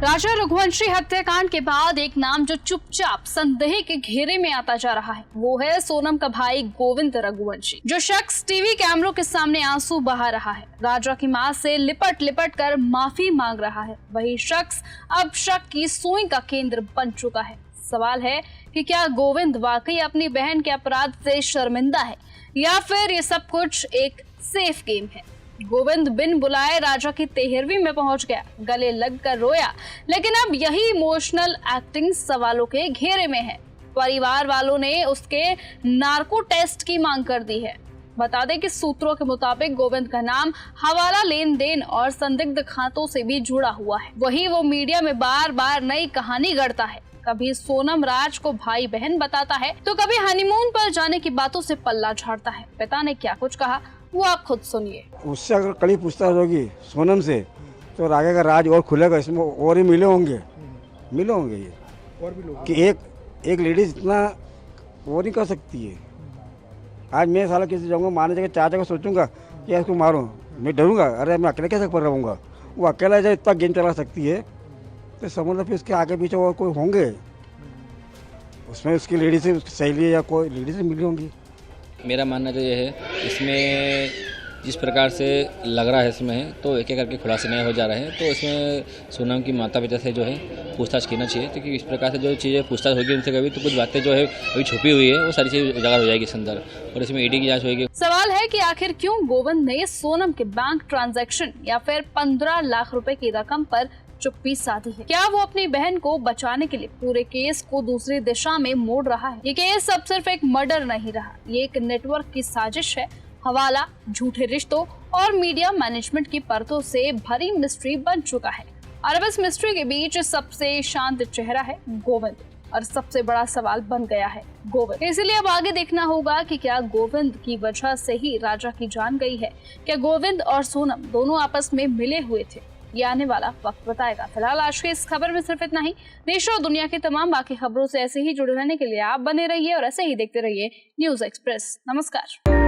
राजा रघुवंशी हत्याकांड के बाद एक नाम जो चुपचाप संदेह के घेरे में आता जा रहा है वो है सोनम का भाई गोविंद रघुवंशी। जो शख्स टीवी कैमरों के सामने आंसू बहा रहा है, राजा की मां से लिपट लिपट कर माफी मांग रहा है, वही शख्स अब शक की सुई का केंद्र बन चुका है। सवाल है कि क्या गोविंद वाकई अपनी बहन के अपराध से शर्मिंदा है या फिर ये सब कुछ एक सेफ गेम है। गोविंद बिन बुलाए राजा की 13वीं में पहुंच गया, गले लगकर रोया, लेकिन अब यही इमोशनल एक्टिंग सवालों के घेरे में है। परिवार वालों ने उसके नार्को टेस्ट की मांग कर दी है। बता दें कि सूत्रों के मुताबिक गोविंद का नाम हवाला लेन देन और संदिग्ध खातों से भी जुड़ा हुआ है। वही वो मीडिया में बार बार नई कहानी गढ़ता है, कभी सोनम राज को भाई बहन बताता है तो कभी हनीमून पर जाने की बातों से पल्ला झाड़ता है। पिता ने क्या कुछ कहा वो आप खुद सुनिए। उससे अगर कड़ी पूछताछ होगी सोनम से तो आगे का राज और खुलेगा, इसमें और ही मिले होंगे ये और भी लोग कि एक लेडीज इतना वो नहीं कर सकती है। आज मैं साला किसी जाऊँगा मारने जगह 4 जगह सोचूंगा कि इसको मारूं, मैं डरूंगा, अरे मैं अकेले कैसे पर रहूँगा। वो अकेला जब इतना गेम चला सकती है तो समझ फिर उसके आगे पीछे और कोई होंगे, उसमें उसकी लेडीज से सहेली या कोई लेडीज से मिली होंगी। मेरा मानना तो ये है, इसमें जिस प्रकार से लग रहा है इसमें तो एक एक करके खुलासे नए हो जा रहे हैं, तो इसमें सोनम की माता पिता से जो है पूछताछ करना चाहिए, क्योंकि इस प्रकार से जो चीज़ें पूछताछ होगी उनसे कभी तो कुछ बातें जो है अभी छुपी हुई है वो सारी चीज़ उजागर हो जाएगी इस अंदर, और इसमें ईडी की जांच होगी। सवाल है कि आखिर क्यों गोविंद ने सोनम के बैंक ट्रांजैक्शन या फिर 15 लाख रुपए की रकम पर चुप्पी साधी है। क्या वो अपनी बहन को बचाने के लिए पूरे केस को दूसरी दिशा में मोड़ रहा है? ये केस अब सिर्फ एक मर्डर नहीं रहा, ये एक नेटवर्क की साजिश है। हवाला, झूठे रिश्तों और मीडिया मैनेजमेंट की परतों से भरी मिस्ट्री बन चुका है। और अब इस मिस्ट्री के बीच सबसे शांत चेहरा है गोविंद, और सबसे बड़ा सवाल बन गया है गोविंद। इसलिए अब आगे देखना होगा कि क्या गोविंद की वजह से ही राजा की जान गई है, क्या गोविंद और सोनम दोनों आपस में मिले हुए थे। ये आने वाला वक्त बताएगा। फिलहाल आज की इस खबर में सिर्फ इतना ही। देश और दुनिया की तमाम बाकी खबरों से ऐसे ही जुड़े रहने के लिए आप बने रहिए और ऐसे ही देखते रहिए न्यूज़ एक्सप्रेस। नमस्कार।